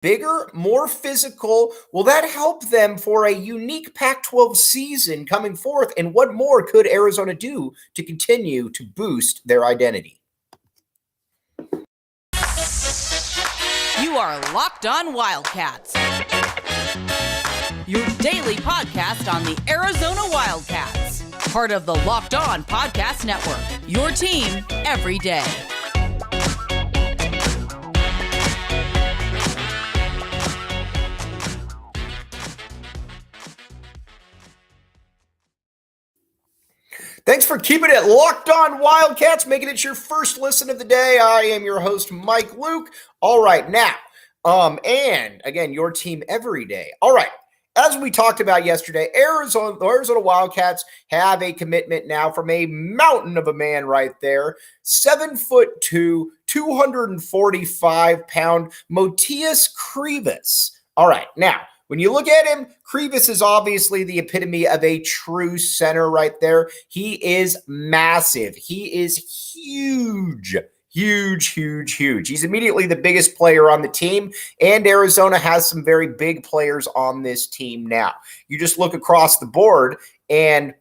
Bigger, more physical. Will that help them for a unique Pac-12 season coming forth? And what more could Arizona do to continue to boost their identity? You are Locked On Wildcats, your daily podcast on the Arizona Wildcats, part of the Locked On Podcast Network, your team every day. Thanks for keeping it locked on Wildcats, making it your first listen of the day. I am your host, Mike Luke. All right, now, and again, your team every day. All right, as we talked about yesterday, the Arizona Wildcats have a commitment now from a mountain of a man right there, 7'2", 245-pound Motiejus Krivas. All right, now, when you look at him, Krivas is obviously the epitome of a true center right there. He is massive. He is huge. Huge. He's immediately the biggest player on the team, and Arizona has some very big players on this team now. You just look across the board, and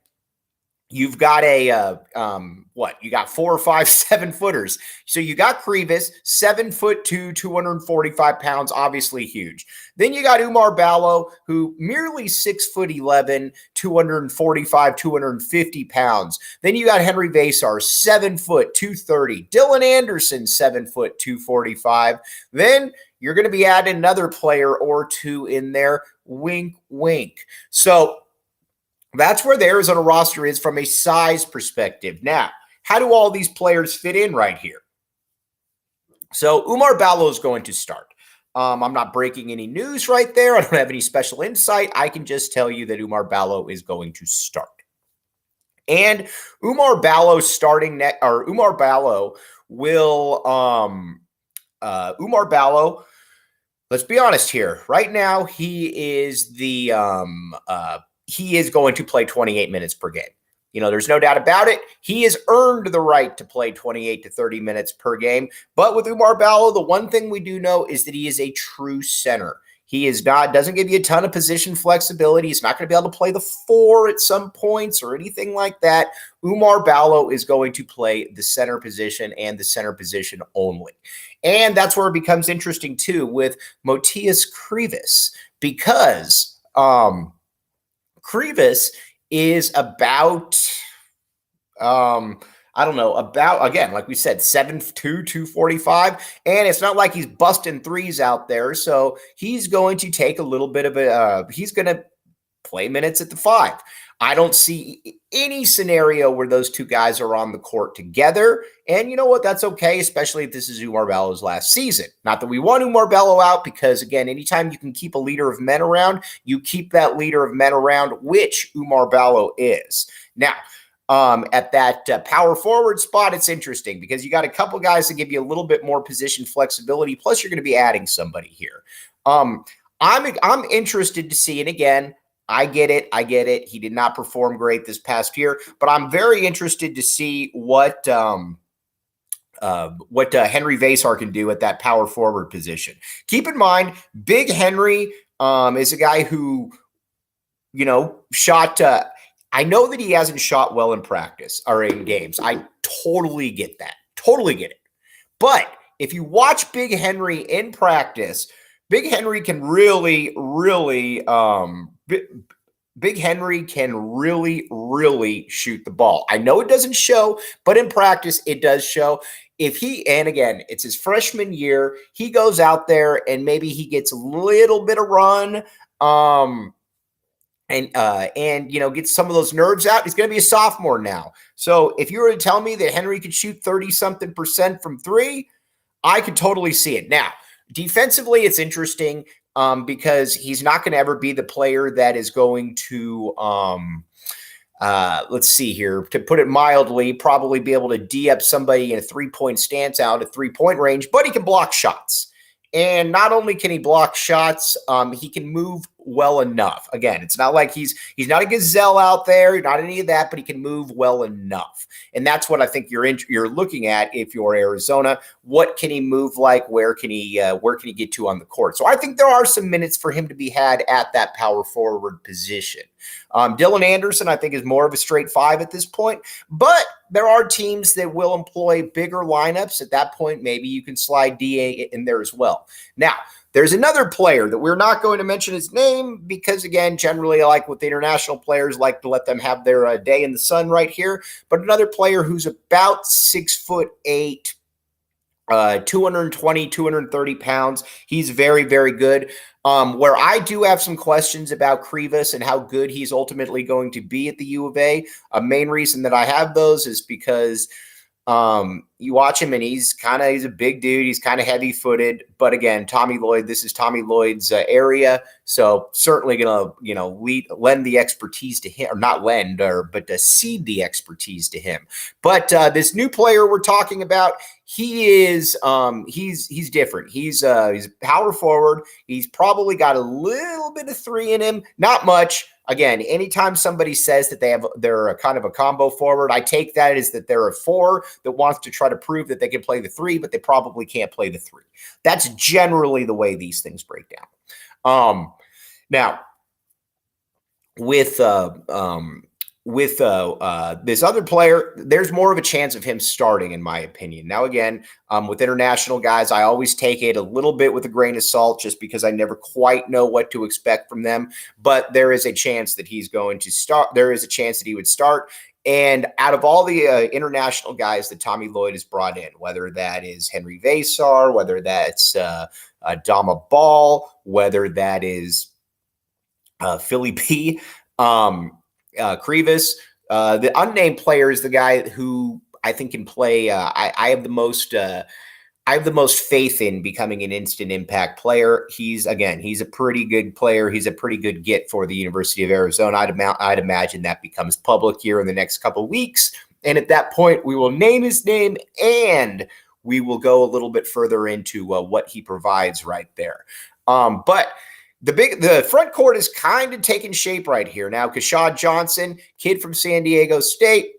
you've got you got 4 or 5 7-footers. So you got Krivas, 7'2", 245 pounds, obviously huge. Then you got Oumar Ballo, who merely 6'11", 245, 250 pounds. Then you got Henry Vasar, 7 foot, 230. Dylan Anderson, 7 foot, 245. Then you're going to be adding another player or two in there. Wink, wink. So that's where the Arizona roster is from a size perspective. Now, how do all these players fit in right here? So Oumar Ballo is going to start. I'm not breaking any news right there. I don't have any special insight. I can just tell you that Oumar Ballo is going to start. And Oumar Ballo let's be honest here. Right now, he is going to play 28 minutes per game. You know, there's no doubt about it. He has earned the right to play 28 to 30 minutes per game. But with Oumar Ballo, the one thing we do know is that he is a true center. He doesn't give you a ton of position flexibility. He's not going to be able to play the 4 at some points or anything like that. Oumar Ballo is going to play the center position and the center position only. And that's where it becomes interesting too with Motiejus Krivas, because Krivas is about, again, like we said, 7'2", 245, and it's not like he's busting threes out there, so he's going to take a little bit of he's going to play minutes at the 5. I don't see any scenario where those two guys are on the court together. And you know what? That's okay, especially if this is Oumar Ballo's last season. Not that we want Oumar Ballo out, because, again, anytime you can keep a leader of men around, you keep that leader of men around, which Oumar Ballo is. Now, at that power forward spot, it's interesting because you got a couple guys that give you a little bit more position flexibility, plus you're going to be adding somebody here. I'm interested to see, and again, I get it. He did not perform great this past year, but I'm very interested to see what Henry Vasar can do at that power forward position. Keep in mind, Big Henry is a guy who, shot. I know that he hasn't shot well in practice or in games. I totally get that. Totally get it. But if you watch Big Henry in practice, Big Henry can really shoot the ball. I know it doesn't show, but in practice, it does show. And again, it's his freshman year, he goes out there and maybe he gets a little bit of run, and gets some of those nerves out. He's going to be a sophomore now. So if you were to tell me that Henry could shoot 30-something% from 3, I could totally see it. Now, defensively, it's interesting because he's not going to ever be the player that is going to, let's see here, to put it mildly, probably be able to D up somebody in a 3-point stance out at 3-point range, but he can block shots. And not only can he block shots, he can move well enough. Again, it's not like he's not a gazelle out there, not any of that, but he can move well enough. And that's what I think you're looking at if you're Arizona. What can he move like? Where can he get to on the court? So I think there are some minutes for him to be had at that power forward position. Dylan Anderson, I think, is more of a straight 5 at this point, but there are teams that will employ bigger lineups. At that point, maybe you can slide DA in there as well. Now, there's another player that we're not going to mention his name because, again, generally, like with the international players, like to let them have their day in the sun right here. But another player who's about 6'8", 220, 230 pounds. He's very, very good. Where I do have some questions about Krivas and how good he's ultimately going to be at the U of A. A main reason that I have those is because you watch him and he's a big dude. He's kind of heavy footed, but again, this is Tommy Lloyd's area. So certainly going to, lend the expertise to him, or not lend, but to cede the expertise to him. But this new player we're talking about, he is, he's different. He's a power forward. He's probably got a little bit of 3 in him, not much. Again, anytime somebody says that they're a kind of a combo forward, I take that as that they're a 4 that wants to try to prove that they can play the 3, but they probably can't play the 3. That's generally the way these things break down. Now, with this other player, there's more of a chance of him starting, in my opinion. Now, again, with international guys, I always take it a little bit with a grain of salt just because I never quite know what to expect from them. But there is a chance that he's going to start. There is a chance that he would start. And out of all the international guys that Tommy Lloyd has brought in, whether that is Henry Vasar, whether that's Dama Ball, whether that is Philly P, Krivas, the unnamed player is the guy who I think can play. I have the most faith in becoming an instant impact player. He's a pretty good player. He's a pretty good get for the University of Arizona. I'd imagine that becomes public here in the next couple of weeks. And at that point, we will name his name and we will go a little bit further into what he provides right there. But the front court is kind of taking shape right here. Now, Kashad Johnson, kid from San Diego State.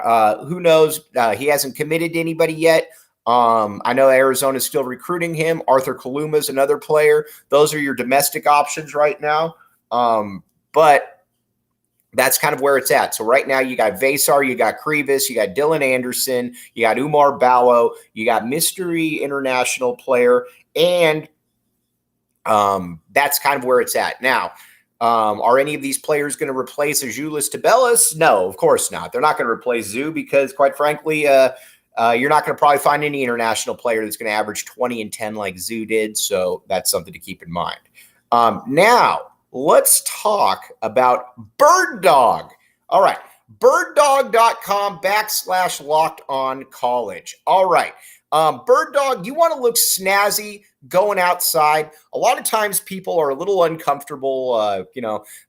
Who knows? He hasn't committed to anybody yet. I know Arizona is still recruiting him. Arthur Kaluma is another player. Those are your domestic options right now. But that's kind of where it's at. So right now you got Vasar, you got Krivas, you got Dylan Anderson, you got Umar Ballo, you got mystery international player, and that's kind of where it's at. Now, are any of these players going to replace Azuolas Tubelis? No, of course not. They're not going to replace Zoo because, quite frankly, you're not going to probably find any international player that's going to average 20 and 10 like Zoo did. So that's something to keep in mind. Now, let's talk about Birddog. All right. Birddog.com/LockedOnCollege. All right. Birddog, you want to look snazzy going outside. A lot of times people are a little uncomfortable. I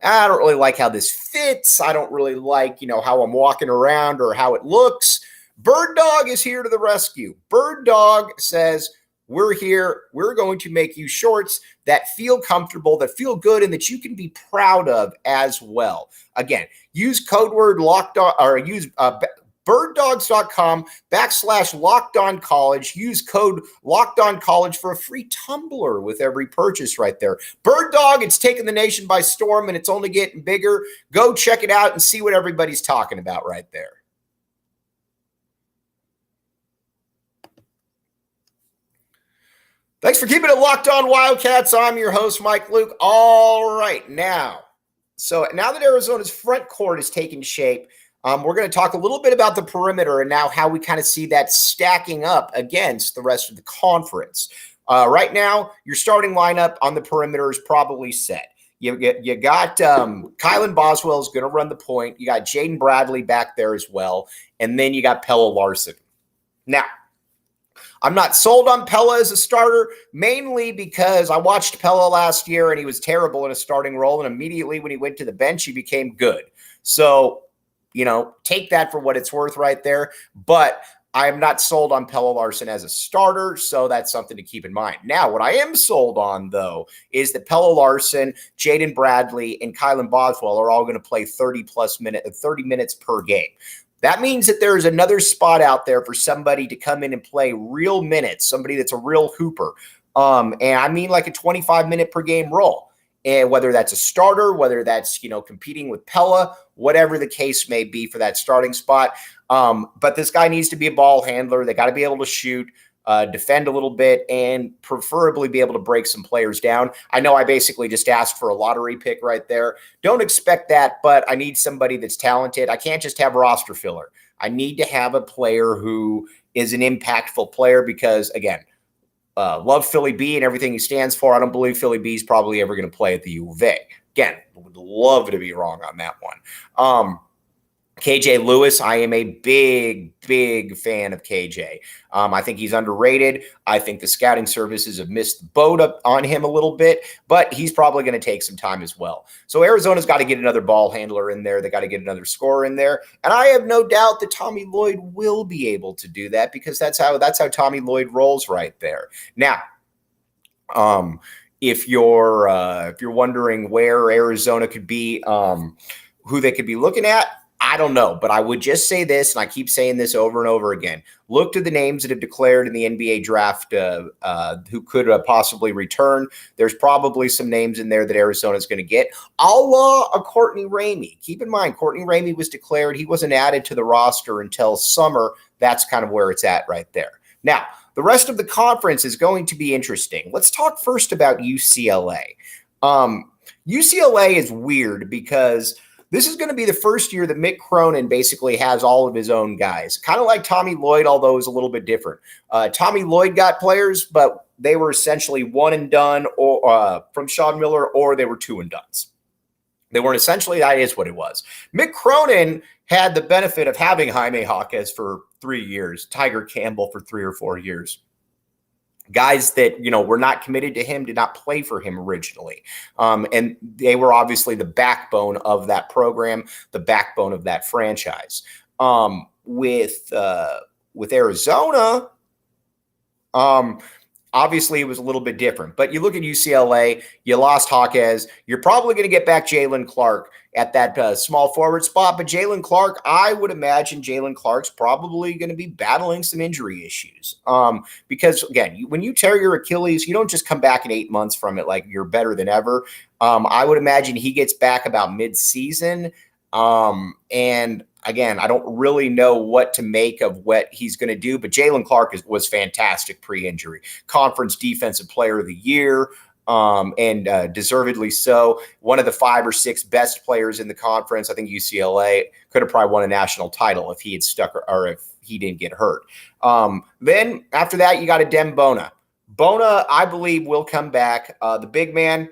don't really like how this fits. I don't really like, how I'm walking around or how it looks. Birddog is here to the rescue. Birddog says, we're here. We're going to make you shorts that feel comfortable, that feel good, and that you can be proud of as well. Again, use code word locked on, or use birddogs.com/LockedOnCollege. Use code LockedOnCollege for a free tumbler with every purchase right there. Birddog, it's taken the nation by storm, and it's only getting bigger. Go check it out and see what everybody's talking about right there. Thanks for keeping it locked on, Wildcats. I'm your host, Mike Luke. All right, now that Arizona's front court is taking shape, we're going to talk a little bit about the perimeter and now how we kind of see that stacking up against the rest of the conference. Right now, your starting lineup on the perimeter is probably set. You got Kylan Boswell is going to run the point. You got Jaden Bradley back there as well. And then you got Pella Larson. Now, I'm not sold on Pella as a starter, mainly because I watched Pella last year and he was terrible in a starting role. And immediately when he went to the bench, he became good. So, take that for what it's worth right there. But I am not sold on Pelle Larsson as a starter, so that's something to keep in mind. Now, what I am sold on, though, is that Pelle Larsson, Jaden Bradley, and Kylan Boswell are all going to play 30 minutes per game. That means that there is another spot out there for somebody to come in and play real minutes, somebody that's a real hooper. And I mean like a 25-minute per game role. And whether that's a starter, whether that's, competing with Pella, whatever the case may be for that starting spot. But this guy needs to be a ball handler. They got to be able to shoot, defend a little bit, and preferably be able to break some players down. I know I basically just asked for a lottery pick right there. Don't expect that, but I need somebody that's talented. I can't just have a roster filler. I need to have a player who is an impactful player because, again, love Philly B and everything he stands for. I don't believe Philly B is probably ever going to play at the U of A. Again, would love to be wrong on that one. KJ Lewis, I am a big, big fan of KJ. I think he's underrated. I think the scouting services have missed the boat up on him a little bit, but he's probably going to take some time as well. So Arizona's got to get another ball handler in there. They got to get another scorer in there. And I have no doubt that Tommy Lloyd will be able to do that because that's how Tommy Lloyd rolls right there. Now, if you're wondering where Arizona could be, who they could be looking at, I don't know, but I would just say this, and I keep saying this over and over again. Look to the names that have declared in the NBA draft who could possibly return. There's probably some names in there that Arizona's going to get. A la a Courtney Ramey. Keep in mind, Courtney Ramey was declared. He wasn't added to the roster until summer. That's kind of where it's at right there. Now, the rest of the conference is going to be interesting. Let's talk first about UCLA. UCLA is weird because this is going to be the first year that Mick Cronin basically has all of his own guys, kind of like Tommy Lloyd, although it was a little bit different. Tommy Lloyd got players, but they were essentially one and done or from Sean Miller, or they were two and dones. They weren't essentially, that is what it was. Mick Cronin had the benefit of having Jaime Jaquez for 3 years, Tiger Campbell for 3 or 4 years. Guys that, were not committed to him, did not play for him originally. And they were obviously the backbone of that program, the backbone of that franchise. With Arizona, obviously it was a little bit different. But you look at UCLA, you lost Jaquez. You're probably going to get back Jalen Clark at that small forward spot. But Jalen Clark, I would imagine Jalen Clark's probably going to be battling some injury issues. Because, again, when you tear your Achilles, you don't just come back in 8 months from it like you're better than ever. I would imagine he gets back about mid-season. And, again, I don't really know what to make of what he's going to do. But Jalen Clark was fantastic pre-injury. Conference Defensive Player of the Year. And deservedly so. One of the 5 or 6 best players in the conference. I think UCLA could have probably won a national title if he had stuck or if he didn't get hurt. Then after that, you got a Dem Bona. Bona, I believe, will come back. The big man,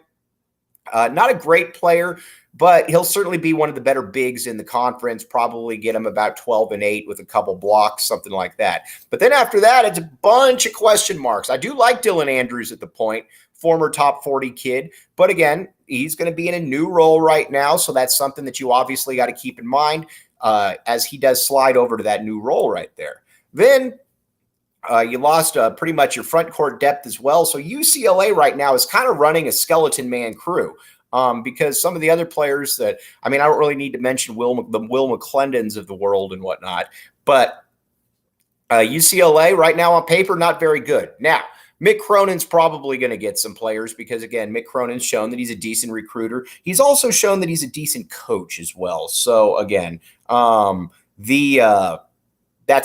not a great player, but he'll certainly be one of the better bigs in the conference, probably get him about 12-8 with a couple blocks, something like that. But then after that, it's a bunch of question marks. I do like Dylan Andrews at the point, former top 40 kid. But again, he's going to be in a new role right now. So that's something that you obviously got to keep in mind as he does slide over to that new role right there. Then you lost pretty much your front court depth as well. So UCLA right now is kind of running a skeleton man crew. Because some of the other players that, I don't really need to mention the Will McClendons of the world and whatnot, but UCLA right now on paper, not very good. Now, Mick Cronin's probably going to get some players because, again, Mick Cronin's shown that he's a decent recruiter. He's also shown that he's a decent coach as well. So, again, that's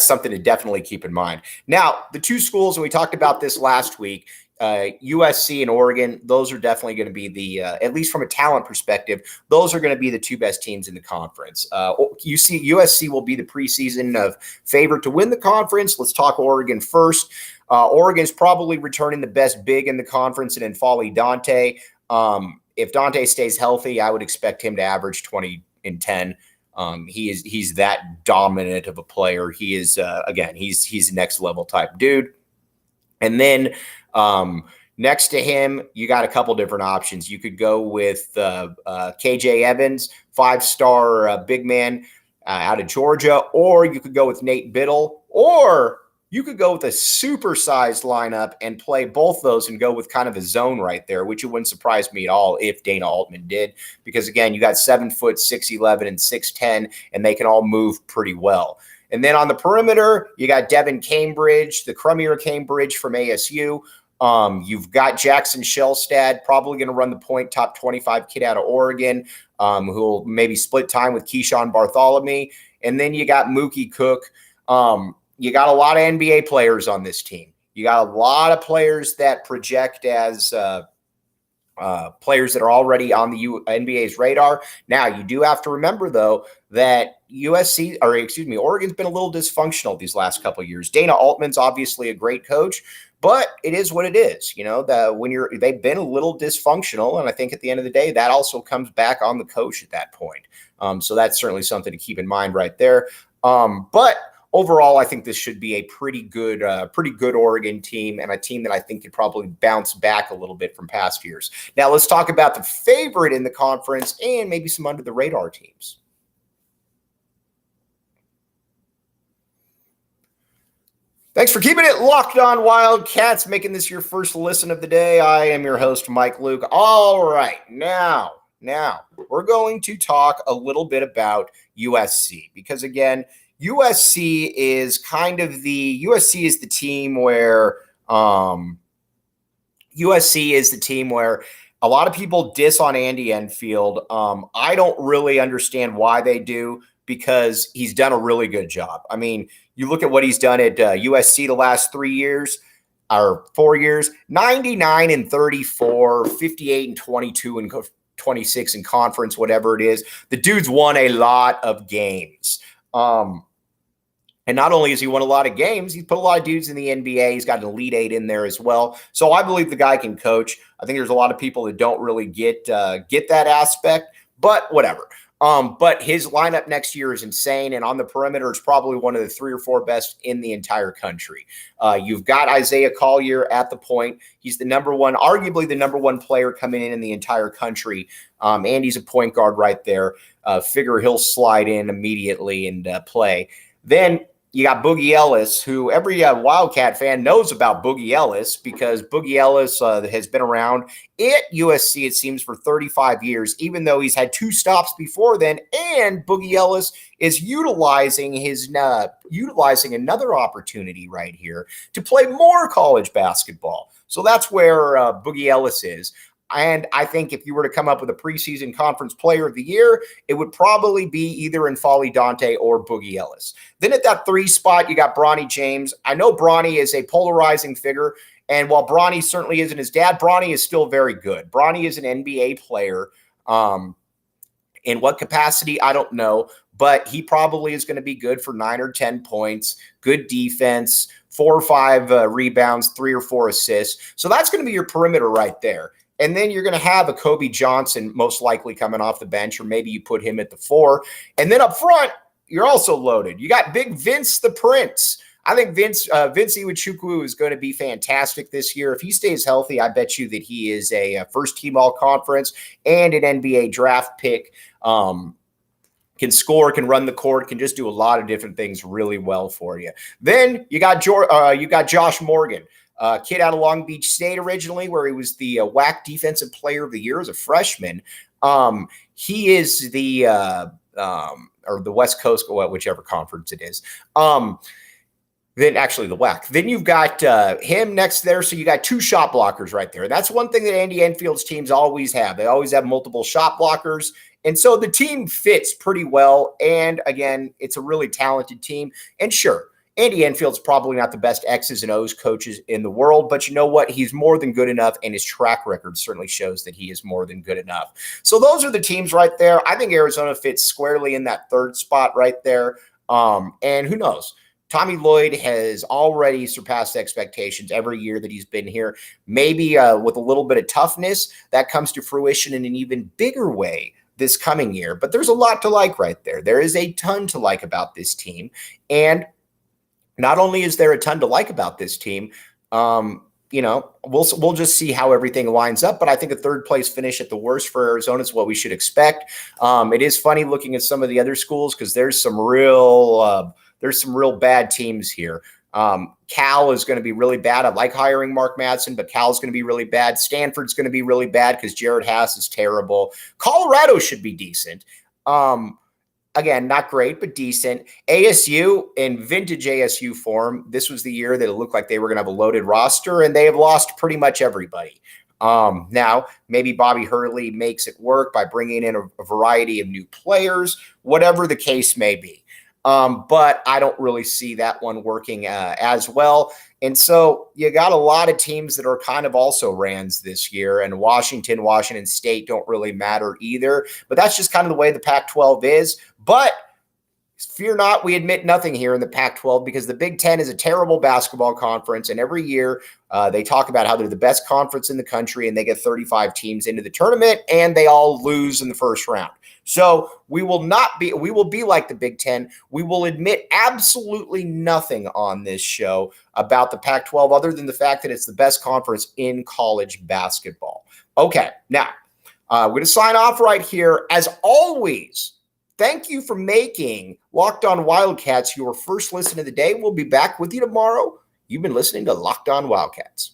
something to definitely keep in mind. Now, the 2 schools, and we talked about this last week, USC and Oregon, those are definitely going to be the, at least from a talent perspective, those are going to be the 2 best teams in the conference. USC will be the preseason favorite to win the conference. Let's talk Oregon first. Oregon's probably returning the best big in the conference and N'Faly Dante. If Dante stays healthy, I would expect him to average 20 and 10. He's that dominant of a player. He is, again, he's next level type dude. And then next to him, you got a couple different options. You could go with KJ Evans, 5-star big man. out of Georgia, or you could go with Nate Biddle, or you could go with a supersized lineup and play both those and go with kind of a zone right there, which it wouldn't surprise me at all if Dana Altman did, because again, you got 7 foot, 6'11", and 6'10", and they can all move pretty well. And then on the perimeter, you got Devin Cambridge, the crummier Cambridge from ASU. You've got Jackson Shellstad, probably going to run the point, top 25 kid out of Oregon, who will maybe split time with Keyshawn Bartholomew. And then you got Mookie Cook. You got a lot of NBA players on this team. You got a lot of players that project as players that are already on the NBA's radar. Now, you do have to remember, though, that Oregon's been a little dysfunctional these last couple of years. Dana Altman's obviously a great coach, but it is what it is. You know, they've been a little dysfunctional, and I think at the end of the day, that also comes back on the coach at that point. So that's certainly something to keep in mind right there. But overall, I think this should be a pretty good Oregon team, and a team that I think could probably bounce back a little bit from past years. Now, let's talk about the favorite in the conference and maybe some under the radar teams. Thanks for keeping it locked on Wildcats, making this your first listen of the day. I am your host, Mike Luke. All right, now we're going to talk a little bit about USC, because again, USC is the team where a lot of people diss on Andy Enfield. I don't really understand why they do, because he's done a really good job. I mean, you look at what he's done at USC the last 3 years or 4 years, 99-34, 58-22 and 26 in conference, whatever it is. The dude's won a lot of games. And not only has he won a lot of games, he's put a lot of dudes in the NBA. He's got an Elite Eight in there as well. So I believe the guy can coach. I think there's a lot of people that don't really get that aspect, but whatever. But his lineup next year is insane, and on the perimeter, it's probably one of the 3 or 4 best in the entire country. You've got Isaiah Collier at the point. He's arguably the number one player coming in the entire country. Andy's a point guard right there. Figure he'll slide in immediately and play. Then you got Boogie Ellis, who every Wildcat fan knows about Boogie Ellis, because Boogie Ellis has been around at USC, it seems, for 35 years, even though he's had 2 stops before then. And Boogie Ellis is utilizing another opportunity right here to play more college basketball. So that's where Boogie Ellis is. And I think if you were to come up with a preseason conference player of the year, it would probably be either N'Faly Dante or Boogie Ellis. Then at that 3 spot, you got Bronny James. I know Bronny is a polarizing figure, and while Bronny certainly isn't his dad, Bronny is still very good. Bronny is an NBA player. In what capacity, I don't know, but he probably is going to be good for 9 or 10 points, good defense, 4 or 5 rebounds, 3 or 4 assists. So that's going to be your perimeter right there. And then you're going to have a Kobe Johnson most likely coming off the bench, or maybe you put him at the 4. And then up front, you're also loaded. You got Big Vince the Prince. I think Vince Iwuchukwu is going to be fantastic this year. If he stays healthy, I bet you that he is a first-team all-conference and an NBA draft pick. Can score, can run the court, can just do a lot of different things really well for you. Then you got Josh Morgan. Kid out of Long Beach State originally, where he was the WAC Defensive Player of the Year as a freshman. He is the West Coast, whichever conference it is. Then actually the WAC. Then you've got him next there, so you got 2 shot blockers right there. That's one thing that Andy Enfield's teams always have. They always have multiple shot blockers, and so the team fits pretty well. And again, it's a really talented team. And sure, Andy Enfield's probably not the best X's and O's coaches in the world, but you know what? He's more than good enough, and his track record certainly shows that he is more than good enough. So those are the teams right there. I think Arizona fits squarely in that 3rd spot right there. And who knows? Tommy Lloyd has already surpassed expectations every year that he's been here. Maybe with a little bit of toughness, that comes to fruition in an even bigger way this coming year. But there's a lot to like right there. There is a ton to like about this team. And not only is there a ton to like about this team, we'll just see how everything lines up. But I think a third place finish at the worst for Arizona is what we should expect. It is funny looking at some of the other schools because there's some real bad teams here. Cal is going to be really bad. I like hiring Mark Madsen, but Cal's going to be really bad. Stanford's going to be really bad because Jared Haas is terrible. Colorado should be decent. Again, not great, but decent. ASU in vintage ASU form, this was the year that it looked like they were going to have a loaded roster, and they have lost pretty much everybody. Now, maybe Bobby Hurley makes it work by bringing in a variety of new players, whatever the case may be. But I don't really see that one working as well. And so you got a lot of teams that are kind of also Rands this year, and Washington State don't really matter either. But that's just kind of the way the Pac-12 is. But fear not, we admit nothing here in the Pac-12 because the Big Ten is a terrible basketball conference. And every year they talk about how they're the best conference in the country and they get 35 teams into the tournament and they all lose in the first round. So we will be like the Big Ten. We will admit absolutely nothing on this show about the Pac-12 other than the fact that it's the best conference in college basketball. Okay, now we're going to sign off right here. As always, thank you for making Locked On Wildcats your first listen of the day. We'll be back with you tomorrow. You've been listening to Locked On Wildcats.